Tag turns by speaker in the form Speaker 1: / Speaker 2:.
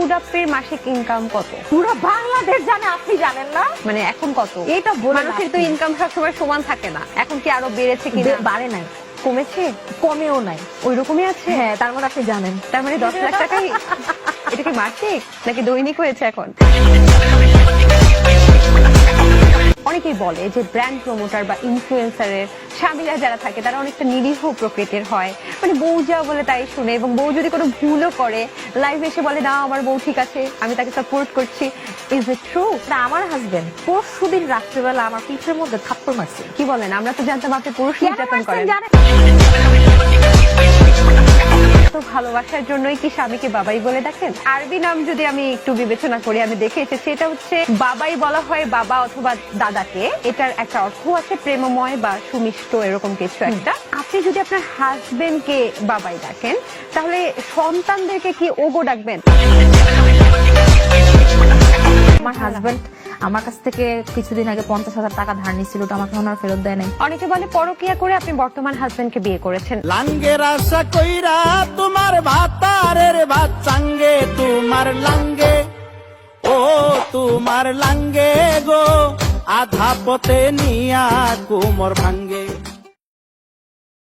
Speaker 1: সুরাপ্পির মাসিক ইনকাম কত?
Speaker 2: পুরো বাংলাদেশ জানে, আপনি জানেন না?
Speaker 1: মানে এখন কত?
Speaker 2: এটা বলে
Speaker 1: মানুষের তো ইনকাম সবসময় সমান থাকে না, এখন কি আরো বেড়েছে কি?
Speaker 2: বাড়ে নাই,
Speaker 1: কমেছে?
Speaker 2: কমেও নাই,
Speaker 1: ওই রকমই আছে।
Speaker 2: হ্যাঁ, তার মানে আপনি জানেন।
Speaker 1: তার মানে 10 লাখ টাকাই। এটা কি মাসিক নাকি দৈনিক হয়েছে এখন? অনেকেই বলে যে ব্র্যান্ড প্রমোটার বা ইনফ্লুয়েন্সারের স্বামীরা যারা থাকে তারা অনেকটা নিরীহ প্রকৃতির হয়, মানে বউ যা বলে তাই শুনে, এবং বউ যদি কোনো ভুলও করে লাইভ এসে বলে না আমার বউ ঠিক আছে, আমি তাকে সাপোর্ট করছি। Is it true?
Speaker 2: আমার হাজবেন্ড পরশুদিন রাত্রিবেলা আমার পিঠের মধ্যে থাপ্পড় মারছে।
Speaker 1: কি বলেন? আমরা তো জানতাম আপনি পুরুষ নির্যাতন করেন। তো ভালোবাসার জন্যই কি স্বামীকে বাবাই বলে ডাকেন? আরবি নাম যদি আমি একটু বিবেচনা করি, আমি দেখে এসেছি এটা হচ্ছে বাবাই বলা হয় বাবা অথবা দাদাকে। এটার একটা অর্থ আছে প্রেমময় বা সুমিষ্ট, এরকম কিছু একটা। আপনি যদি আপনার হাজবেন্ডকে বাবাই ডাকেন তাহলে সন্তানদেরকে কি ওগো ডাকবেন?
Speaker 2: আমার হাজবেন্ড আমার কাছ থেকে কিছুদিন আগে 50,000 টাকা ধার নিচ্ছিল, ওটা আমাকে ওনার ফেরত দেয় নাই।
Speaker 1: অনেকে বলে পরকিয়া করে আপনি বর্তমান হাজবেন্ডকে বিয়ে করেছেন।
Speaker 3: লাঙ্গের আশা কইরা তোমার ভাতারের ভাত চাঙ্গে, তোমার লাঙ্গে ও তোমার লাঙ্গে গো, আধা পথে নিয়া কুমর ভাঙ্গে।